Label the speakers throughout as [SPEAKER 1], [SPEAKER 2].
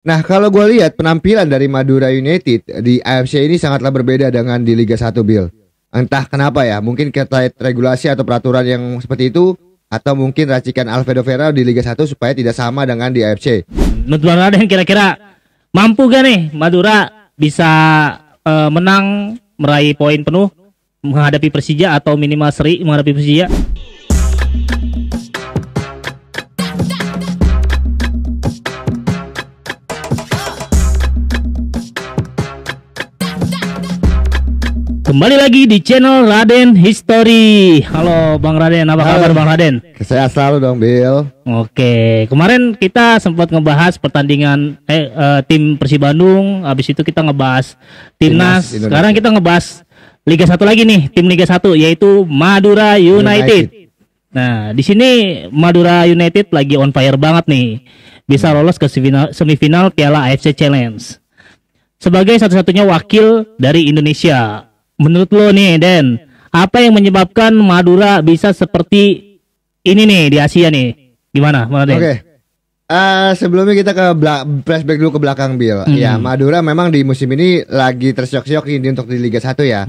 [SPEAKER 1] Nah, kalau gue lihat penampilan dari Madura United di AFC ini sangatlah berbeda dengan di Liga 1, Bill. Entah kenapa ya, mungkin terkait regulasi atau peraturan yang seperti itu, atau mungkin racikan Alfredo Vera di Liga 1 supaya tidak sama dengan di AFC.
[SPEAKER 2] Menurut Bang Raden kira-kira mampu gak nih Madura bisa menang, meraih poin penuh menghadapi Persija atau minimal seri menghadapi Persija? Kembali lagi di channel Raden History. Halo Bang Raden, apa kabar Bang Raden?
[SPEAKER 1] Saya selalu dong, Bill.
[SPEAKER 2] Oke, kemarin kita sempat ngebahas pertandingan tim Persib Bandung. Habis itu kita ngebahas Timnas. Sekarang kita ngebahas Liga 1 lagi nih, tim Liga 1 yaitu Madura United. Nah, di sini Madura United lagi on fire banget nih. Bisa lolos ke semifinal Piala AFC Challenge. Sebagai satu-satunya wakil dari Indonesia. Menurut lo nih Den, apa yang menyebabkan Madura bisa seperti ini nih di Asia nih? Gimana Den?
[SPEAKER 1] Oke. Sebelumnya kita ke flashback dulu ke belakang, Bill. Ya, Madura memang di musim ini lagi tersyok-syok ini untuk di Liga 1 ya.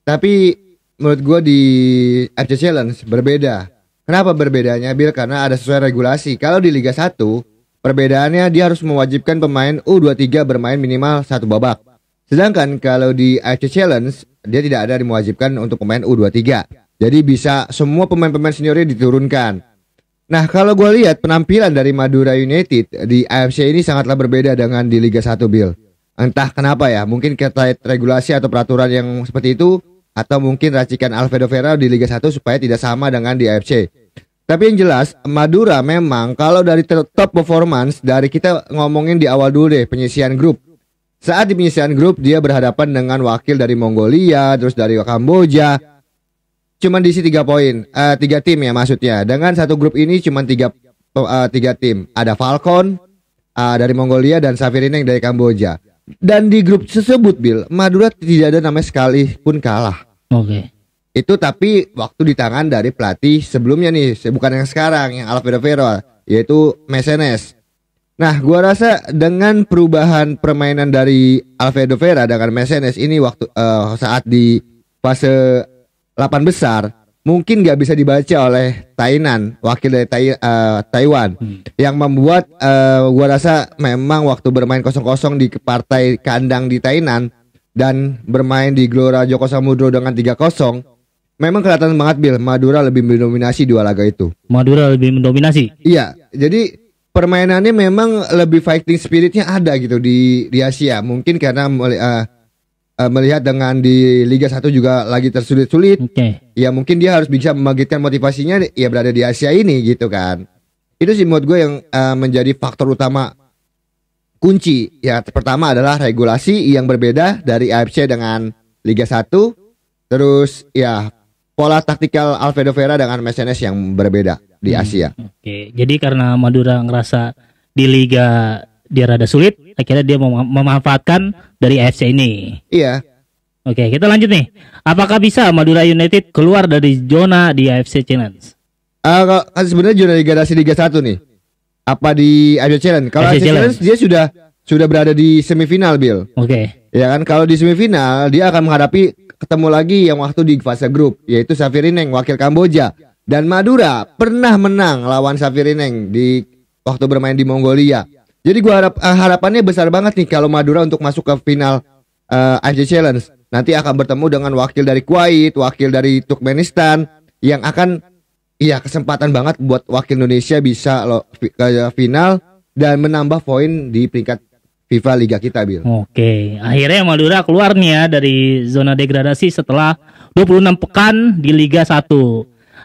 [SPEAKER 1] Tapi menurut gue di AFC Challenge berbeda. Kenapa berbedanya, Bill? Karena ada sesuai regulasi. Kalau di Liga 1, perbedaannya dia harus mewajibkan pemain U23 bermain minimal satu babak. Sedangkan kalau di AFC Challenge dia tidak ada dimewajibkan untuk pemain U23. Jadi bisa semua pemain-pemain seniornya diturunkan. Nah, kalau gue lihat penampilan dari Madura United di AFC ini sangatlah berbeda dengan di Liga 1, Bill. Entah kenapa ya, mungkin terkait regulasi atau peraturan yang seperti itu, atau mungkin racikan Alfredo Vera di Liga 1 supaya tidak sama dengan di AFC. Tapi yang jelas Madura memang kalau dari top performance, dari kita ngomongin di awal dulu deh, penyisian grup. Saat di penyisian grup dia berhadapan dengan wakil dari Mongolia, terus dari Kamboja. Cuman diisi 3 poin, 3 tim ya maksudnya. Dengan satu grup ini cuman 3 tim. Ada Falcon dari Mongolia dan Safirineng dari Kamboja. Dan di grup tersebut, Bill, Madura tidak ada namanya sekalipun kalah.
[SPEAKER 2] Oke.
[SPEAKER 1] Itu tapi waktu di tangan dari pelatih sebelumnya nih, bukan yang sekarang, yang Alfredo Vera, yaitu Mesenes. Nah, gua rasa dengan perubahan permainan dari Alfredo Vera dengan Mesenes ini waktu saat di fase 8 besar mungkin nggak bisa dibaca oleh Tainan, wakil dari Taiwan, yang membuat gua rasa memang waktu bermain 0-0 di partai kandang di Tainan dan bermain di Gelora Joko Samudro dengan 3-0, memang kelihatan banget, Bill, Madura lebih mendominasi 2 laga itu. Madura lebih mendominasi? Iya, jadi permainannya memang lebih fighting spiritnya ada gitu di Asia. Mungkin karena melihat dengan di Liga 1 juga lagi tersulit-sulit. Ya mungkin dia harus bisa membangkitkan motivasinya ya berada di Asia ini gitu kan. Itu sih menurut gue yang menjadi faktor utama kunci. Ya pertama adalah regulasi yang berbeda dari AFC dengan Liga 1. Terus ya pola taktikal Alfredo Vera dengan Mesenes yang berbeda di Asia. Oke,
[SPEAKER 2] jadi karena Madura ngerasa di Liga dia rada sulit, akhirnya dia memanfaatkan dari AFC ini.
[SPEAKER 1] Iya.
[SPEAKER 2] Oke, kita lanjut nih. Apakah bisa Madura United keluar dari zona di AFC Challenge?
[SPEAKER 1] Sebenarnya zona degradasi Liga 1 nih. Apa di AFC Challenge? Kalau AFC Challenge dia sudah berada di semifinal, Bill.
[SPEAKER 2] Oke.
[SPEAKER 1] Ya kan, kalau di semifinal dia akan menghadapi ketemu lagi yang waktu di fase grup, yaitu Safirineng wakil Kamboja. Dan Madura pernah menang lawan Safirineng di waktu bermain di Mongolia. Jadi gua harapannya besar banget nih kalau Madura untuk masuk ke final AFC Challenge. Nanti akan bertemu dengan wakil dari Kuwait, wakil dari Turkmenistan, yang akan kesempatan banget buat wakil Indonesia bisa ke final dan menambah poin di peringkat FIFA Liga kita, Bill.
[SPEAKER 2] Oke, akhirnya Madura keluar nih ya dari zona degradasi setelah 26 pekan di Liga 1.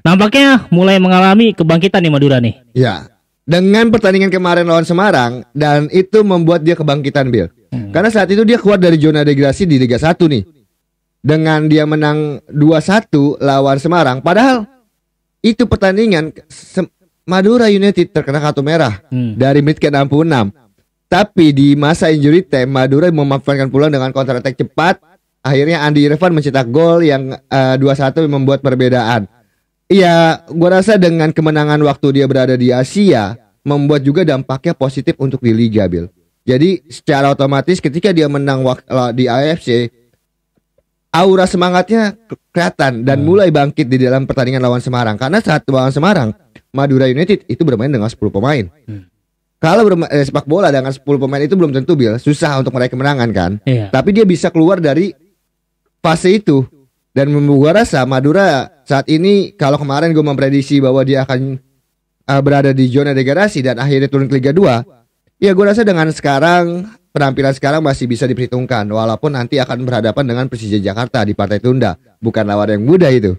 [SPEAKER 2] Nampaknya mulai mengalami kebangkitan nih Madura nih.
[SPEAKER 1] Ya, dengan pertandingan kemarin lawan Semarang, dan itu membuat dia kebangkitan, Bill. Karena saat itu dia keluar dari zona degradasi di Liga 1 nih. Dengan dia menang 2-1 lawan Semarang. Padahal itu pertandingan Madura United terkena kartu merah dari menit ke-66. Tapi di masa injury time Madura memanfaatkan peluang dengan counter attack cepat. Akhirnya Andi Irfan mencetak gol yang 2-1 membuat perbedaan. Iya, gua rasa dengan kemenangan waktu dia berada di Asia membuat juga dampaknya positif untuk di Liga, Bill. Jadi secara otomatis ketika dia menang di AFC, aura semangatnya kelihatan dan mulai bangkit di dalam pertandingan lawan Semarang. Karena saat lawan Semarang, Madura United itu bermain dengan 10 pemain. Kalau sepak bola dengan 10 pemain itu belum tentu Bil, susah untuk meraih kemenangan kan. Tapi dia bisa keluar dari fase itu. Dan gua rasa Madura saat ini, kalau kemarin gue memprediksi bahwa dia akan berada di zona degradasi dan akhirnya turun ke Liga 2, ya gue rasa dengan sekarang, penampilan sekarang masih bisa diperhitungkan. Walaupun nanti akan berhadapan dengan Persija Jakarta di partai tunda. Bukan lawan yang mudah itu.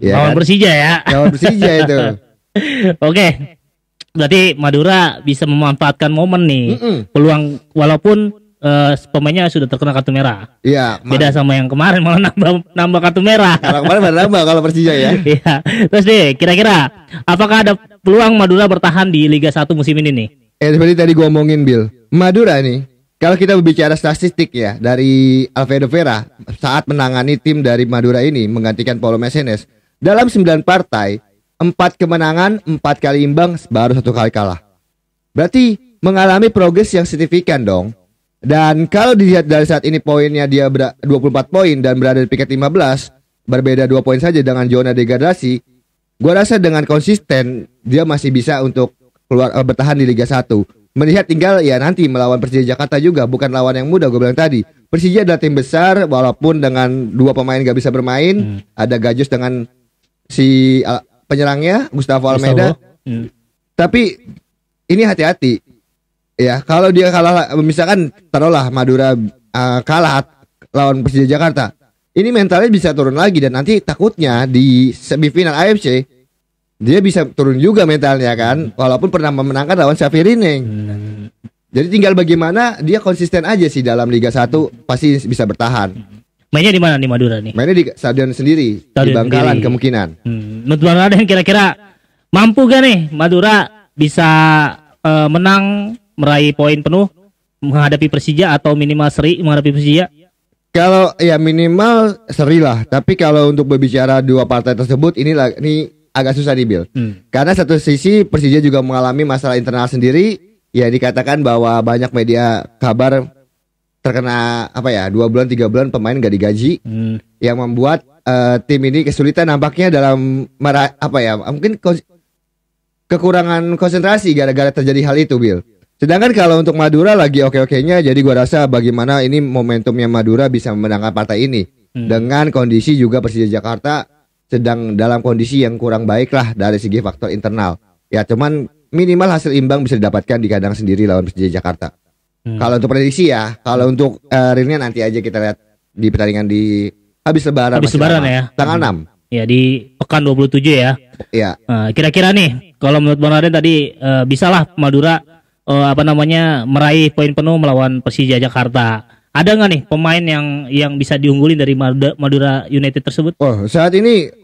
[SPEAKER 2] Ya lawan kan? Persija ya.
[SPEAKER 1] Lawan Persija itu.
[SPEAKER 2] Oke. Berarti Madura bisa memanfaatkan momen nih. Peluang walaupun pemainnya sudah terkena kartu merah.
[SPEAKER 1] Iya.
[SPEAKER 2] Beda sama yang kemarin malah nambah kartu merah.
[SPEAKER 1] Kalau kemarin baru nambah kalau Persija ya.
[SPEAKER 2] Iya. Terus nih, kira-kira apakah ada peluang Madura bertahan di Liga 1 musim ini nih?
[SPEAKER 1] Seperti tadi gue omongin Bill, Madura nih, kalau kita berbicara statistik ya dari Alfredo Vera saat menangani tim dari Madura ini menggantikan Paulo Mecenes, dalam 9 partai 4 kemenangan, 4 kali imbang, baru 1 kali kalah. Berarti mengalami progres yang signifikan dong. Dan kalau dilihat dari saat ini poinnya dia 24 poin dan berada di peringkat 15, berbeda 2 poin saja dengan zona degradasi. Gue rasa dengan konsisten dia masih bisa untuk bertahan di Liga 1. Melihat tinggal ya nanti melawan Persija Jakarta juga, bukan lawan yang mudah. Gue bilang tadi, Persija adalah tim besar walaupun dengan 2 pemain gak bisa bermain. Ada Gajus dengan si penyerangnya Gustavo Almeida. Tapi ini hati-hati ya, kalau dia kalah, misalkan taruhlah Madura kalah lawan Persija Jakarta, ini mentalnya bisa turun lagi dan nanti takutnya di semifinal AFC dia bisa turun juga mentalnya kan, walaupun pernah memenangkan lawan Safirineng. Jadi tinggal bagaimana dia konsisten aja sih dalam Liga 1, pasti bisa bertahan.
[SPEAKER 2] Mainnya di mana nih Madura nih?
[SPEAKER 1] Mainnya di stadion sendiri, di Bangkalan kemungkinan.
[SPEAKER 2] Menurut Bang Raden kira-kira mampu gak nih Madura bisa menang, meraih poin penuh menghadapi Persija atau minimal seri menghadapi Persija?
[SPEAKER 1] Kalau ya minimal seri lah, tapi kalau untuk berbicara 2 partai tersebut ini agak susah dibil. Karena satu sisi Persija juga mengalami masalah internal sendiri. Ya dikatakan bahwa banyak media kabar terkena 2 bulan 3 bulan pemain gak digaji, yang membuat tim ini kesulitan nampaknya dalam mungkin kekurangan konsentrasi gara-gara terjadi hal itu Bil. Sedangkan kalau untuk Madura lagi oke-okenya, jadi gua rasa bagaimana ini momentumnya Madura bisa memenangkan partai ini. Dengan kondisi juga Persija Jakarta sedang dalam kondisi yang kurang baik lah dari segi faktor internal. Ya cuman minimal hasil imbang bisa didapatkan di kandang sendiri lawan Persija Jakarta. Kalau untuk prediksi ya, kalau untuk realnya nanti aja kita lihat di pertandingan di habis lebaran ya. Tanggal 6.
[SPEAKER 2] Ya di pekan 27 ya.
[SPEAKER 1] Iya.
[SPEAKER 2] Kira-kira nih kalau menurut Bang Raden tadi bisalah Madura meraih poin penuh melawan Persija Jakarta. Ada nggak nih pemain yang bisa diunggulin dari Madura United tersebut?
[SPEAKER 1] Oh, saat ini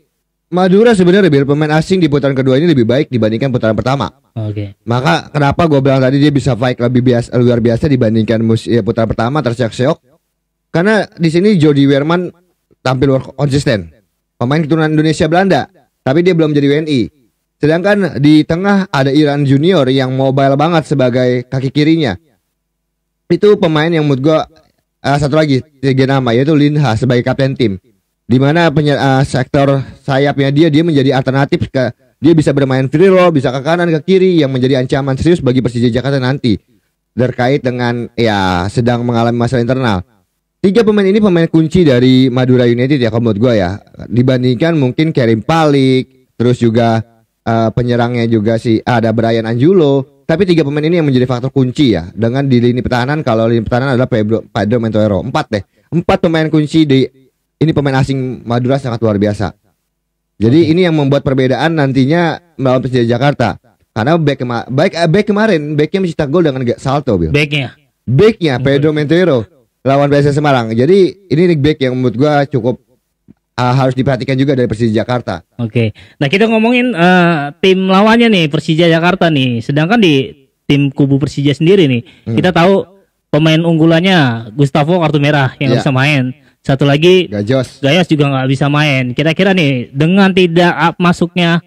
[SPEAKER 1] Madura sebenarnya pemain asing di putaran kedua ini lebih baik dibandingkan putaran pertama.
[SPEAKER 2] Oke.
[SPEAKER 1] Maka kenapa gue bilang tadi dia bisa fight luar biasa dibandingkan putaran pertama terseok-seok? Karena di sini Jody Weerman tampil konsisten. Pemain keturunan Indonesia Belanda, tapi dia belum jadi WNI. Sedangkan di tengah ada Iran Junior yang mobile banget sebagai kaki kirinya. Itu pemain yang menurut gue satu lagi 3 nama yaitu Linha sebagai kapten tim. Di mana sektor sayapnya dia menjadi alternatif dia bisa bermain free roll, bisa ke kanan ke kiri yang menjadi ancaman serius bagi Persija Jakarta nanti terkait dengan sedang mengalami masalah internal. 3 pemain ini pemain kunci dari Madura United ya menurut gue ya, dibandingkan mungkin Kerim Palik, terus juga penyerangnya juga ada Brian Anjulo. Tapi 3 pemain ini yang menjadi faktor kunci ya. Dengan di lini pertahanan, kalau lini pertahanan adalah Pedro Mentoero. 4 pemain kunci ini pemain asing Madura sangat luar biasa. Jadi ini yang membuat perbedaan nantinya melawan Persija Jakarta. Karena back kemarin backnya mencetak gol dengan salto, Bill. Backnya Pedro Mentoero lawan PSS Semarang. Jadi ini back yang menurut gua cukup harus diperhatikan juga dari Persija Jakarta.
[SPEAKER 2] Oke. Nah, kita ngomongin tim lawannya nih Persija Jakarta nih. Sedangkan di tim kubu Persija sendiri nih, kita tahu pemain unggulannya Gustavo kartu merah yang nggak bisa main. Satu lagi Gajos juga nggak bisa main. Kira-kira nih dengan tidak masuknya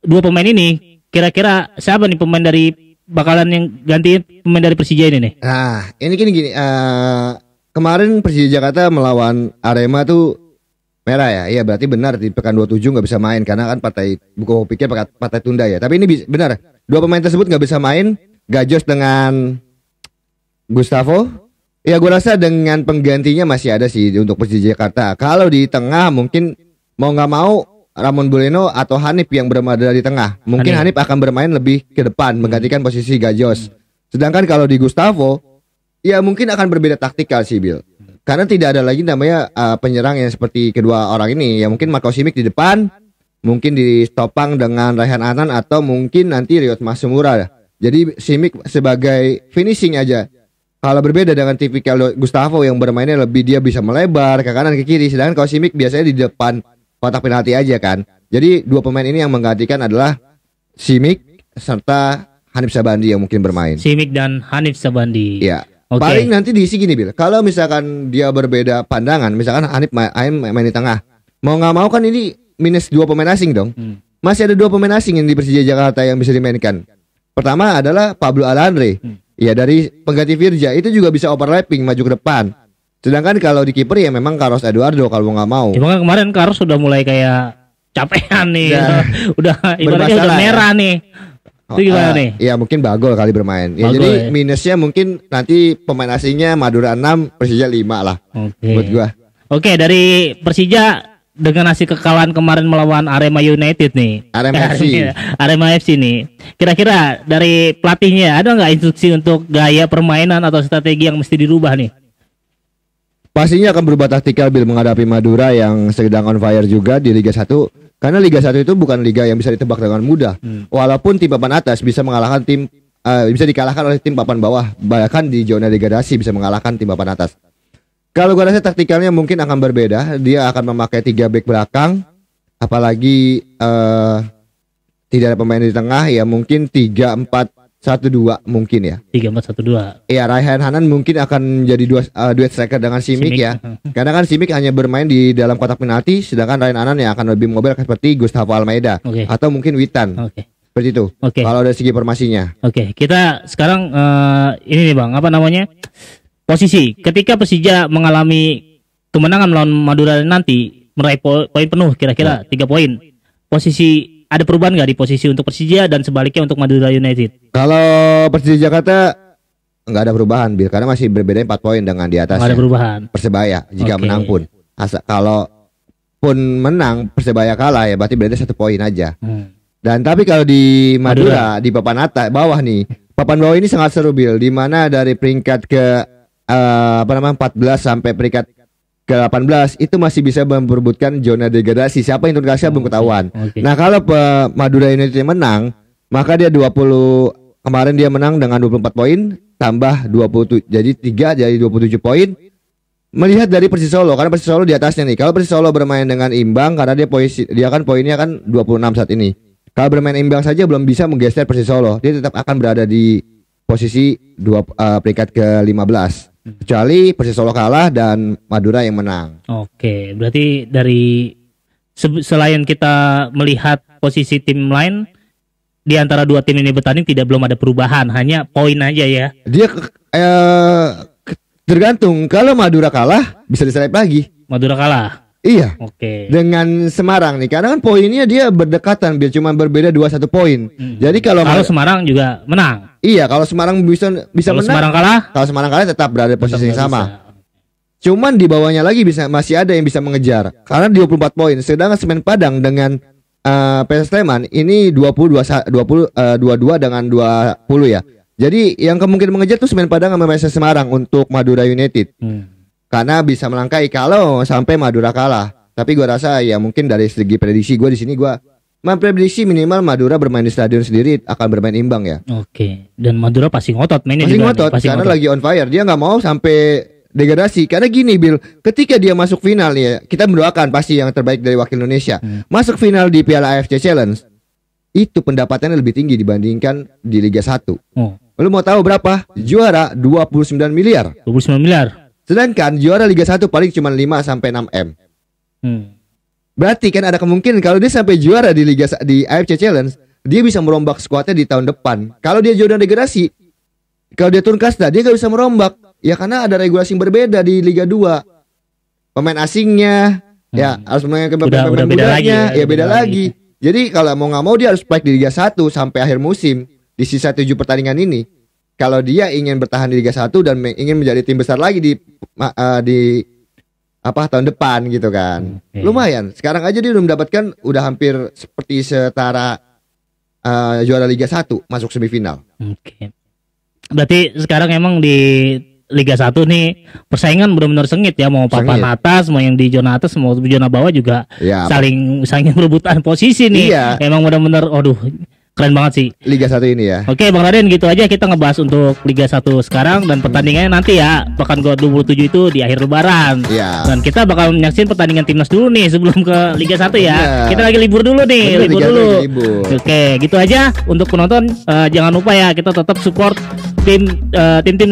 [SPEAKER 2] 2 pemain ini, kira-kira siapa nih pemain dari bakalan yang gantiin pemain dari Persija ini nih?
[SPEAKER 1] Nah, ini gini. Kemarin Persija Jakarta melawan Arema tuh merah ya. Iya berarti benar di pekan 27 nggak bisa main karena kan buku pikir partai tunda ya. Tapi ini benar. Dua pemain tersebut nggak bisa main. Gajos dengan Gustavo. Ya gue rasa dengan penggantinya masih ada sih untuk Persija Jakarta. Kalau di tengah mungkin mau nggak mau Ramon Buleno atau Hanif yang berada di tengah. Mungkin Hanif akan bermain lebih ke depan menggantikan posisi Gajos. Sedangkan kalau di Gustavo ya mungkin akan berbeda taktikal sih Bill. Karena tidak ada lagi namanya penyerang yang seperti kedua orang ini. Ya mungkin Marco Simic di depan, mungkin ditopang dengan Raihan Anan atau mungkin nanti Ryot Masumura. Jadi Simic sebagai finishing aja. Kalau berbeda dengan tipikal Gustavo yang bermainnya lebih dia bisa melebar ke kanan ke kiri, sedangkan kalau Simic biasanya di depan kotak penalti aja kan. Jadi dua pemain ini yang menggantikan adalah Simic serta Hanif Sabandi yang mungkin bermain.
[SPEAKER 2] Simic dan Hanif Sabandi.
[SPEAKER 1] Iya. Okay. Paling nanti diisi gini Bil. Kalau misalkan dia berbeda pandangan, misalkan Hanif main di tengah, mau nggak mau kan ini minus 2 pemain asing dong. Masih ada 2 pemain asing yang di Persija Jakarta yang bisa dimainkan. Pertama adalah Pablo Alandre. Ya dari pengganti Virja itu juga bisa overlapping maju ke depan. Sedangkan kalau di kiper ya memang Carlos Eduardo kalau nggak mau.
[SPEAKER 2] Cuma kan kemarin Carlos sudah mulai kayak capean nih. Udah ibaratnya udah merah ya nih. Itu gimana nih?
[SPEAKER 1] Ya mungkin Bagol kali bermain. Ya, jadi minusnya mungkin nanti pemain asingnya Madura 6, Persija 5 lah. Buat gua. Oke,
[SPEAKER 2] dari Persija dengan hasil kekalahan kemarin melawan Arema United nih. Arema FC nih. Kira-kira dari pelatihnya ada nggak instruksi untuk gaya permainan atau strategi yang mesti dirubah nih?
[SPEAKER 1] Pastinya akan berubah taktikal Bil menghadapi Madura yang sedang on fire juga di Liga 1. Karena Liga 1 itu bukan liga yang bisa ditebak dengan mudah. Walaupun tim papan atas bisa mengalahkan bisa dikalahkan oleh tim papan bawah, bahkan di zona degradasi bisa mengalahkan tim papan atas. Kalau gue rasa taktikalnya mungkin akan berbeda. Dia akan memakai 3 back belakang, apalagi tidak ada pemain di tengah, ya mungkin 3-4-1-2 mungkin ya.
[SPEAKER 2] 3-4-1-2.
[SPEAKER 1] Iya, Raihan Hanan mungkin akan jadi duet striker dengan Simic ya. Karena kan Simic hanya bermain di dalam kotak penalti, sedangkan Raihan Hanan yang akan lebih mobile seperti Gustavo Almeida atau mungkin Witan. Seperti itu. Kalau dari segi formasinya.
[SPEAKER 2] Kita sekarang ini nih Bang, apa namanya? Posisi ketika Persija mengalami kemenangan melawan Madura nanti meraih poin penuh kira-kira 3 poin. Posisi ada perubahan nggak di posisi untuk Persija dan sebaliknya untuk Madura United?
[SPEAKER 1] Kalau Persija Jakarta nggak ada perubahan, Bil, karena masih berbeda 4 poin dengan di atas.
[SPEAKER 2] Nggak ada perubahan.
[SPEAKER 1] Persebaya jika menang pun. Kalau pun menang Persebaya kalah ya berarti beda 1 poin aja. Dan tapi kalau di Madura di papan atas bawah nih, papan bawah ini sangat seru Bil, di mana dari peringkat ke 14 sampai peringkat ke-18 itu masih bisa memperebutkan zona degradasi. Siapa yang turun belum ketahuan. Nah, kalau Madura United menang, maka dia 20 kemarin dia menang dengan 24 poin tambah 27. Jadi 3 jadi 27 poin. Melihat dari Persis Solo, karena Persis Solo di atasnya nih. Kalau Persis Solo bermain dengan imbang karena dia kan poinnya kan 26 saat ini. Kalau bermain imbang saja belum bisa menggeser Persis Solo. Dia tetap akan berada di posisi peringkat ke-15. Kecuali Persis Solo kalah dan Madura yang menang.
[SPEAKER 2] Berarti dari selain kita melihat posisi tim lain di antara 2 tim ini bertanding belum ada perubahan, hanya poin aja ya.
[SPEAKER 1] Dia tergantung, kalau Madura kalah bisa disalip lagi.
[SPEAKER 2] Madura kalah.
[SPEAKER 1] Iya. Dengan Semarang nih, karena kan poinnya dia berdekatan, biar cuma berbeda 21 poin. Jadi kalau
[SPEAKER 2] Semarang juga menang.
[SPEAKER 1] Iya, kalau Semarang bisa menang. Kalau Semarang kalah tetap berada posisi yang sama. Cuman di bawahnya lagi masih ada yang bisa mengejar karena 24 poin. Sedangkan Semen Padang dengan PS Sleman ini 22 dengan 20 ya. Jadi yang kemungkinan mengejar tuh Semen Padang sama PS Semarang untuk Madura United. Karena bisa melangkai kalau sampai Madura kalah. Tapi gua rasa ya mungkin dari segi prediksi gua di sini gua memprediksi minimal Madura bermain di stadion sendiri akan bermain imbang ya.
[SPEAKER 2] Dan Madura pasti ngotot mainnya.
[SPEAKER 1] Karena lagi on fire. Dia nggak mau sampai degradasi. Karena gini Bil, ketika dia masuk final ya, kita mendoakan pasti yang terbaik dari wakil Indonesia. Masuk final di Piala AFC Challenge, itu pendapatannya lebih tinggi dibandingkan di Liga 1. Lu mau tahu berapa? Juara 29 miliar.
[SPEAKER 2] 29 miliar.
[SPEAKER 1] Sedangkan juara Liga 1 paling cuma 5 sampai 6 M. Berarti kan ada kemungkinan kalau dia sampai juara di AFC Challenge, dia bisa merombak skuadnya di tahun depan. Kalau dia zona degradasi, kalau dia turun kasta, dia gak bisa merombak. Ya karena ada regulasi yang berbeda di Liga 2. Pemain asingnya ya harus memainkan pemain mudanya, ya beda lagi. Jadi kalau mau nggak mau dia harus fight di Liga 1 sampai akhir musim di sisa 7 pertandingan ini. Kalau dia ingin bertahan di Liga 1 dan ingin menjadi tim besar lagi di tahun depan gitu kan. Lumayan. Sekarang aja dia udah mendapatkan udah hampir seperti setara juara Liga 1 masuk semifinal.
[SPEAKER 2] Oke. Berarti sekarang emang di Liga 1 nih persaingan benar-benar sengit ya, mau papan atas, mau yang di zona atas, mau zona bawah juga ya, saling berebutan posisi nih. Iya. Emang benar-benar aduh keren banget sih
[SPEAKER 1] Liga 1 ini ya.
[SPEAKER 2] Oke Bang Raden, gitu aja kita ngebahas untuk Liga 1 sekarang dan pertandingannya nanti ya pekan ke-27 itu di akhir lebaran.
[SPEAKER 1] Iya.
[SPEAKER 2] Dan kita bakal menyaksikan pertandingan timnas dulu nih sebelum ke Liga 1 ya. Kita lagi libur dulu nih, libur dulu. Oke, gitu aja untuk penonton, jangan lupa ya kita tetap support tim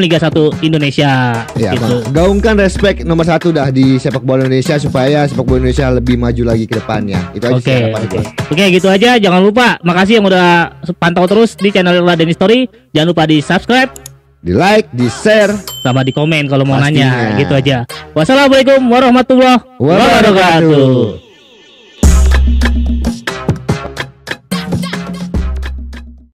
[SPEAKER 2] Liga 1 Indonesia
[SPEAKER 1] ya,
[SPEAKER 2] gitu.
[SPEAKER 1] Gaungkan respect nomor 1 dah di sepak bola Indonesia supaya sepak bola Indonesia lebih maju lagi ke depannya. Itu aja.
[SPEAKER 2] Oke, gitu aja. Jangan lupa, makasih yang udah pantau terus di channel Raden History. Jangan lupa di subscribe,
[SPEAKER 1] di like, di share,
[SPEAKER 2] sama di komen kalau mau nanya. Gitu aja. Wassalamualaikum warahmatullahi wabarakatuh.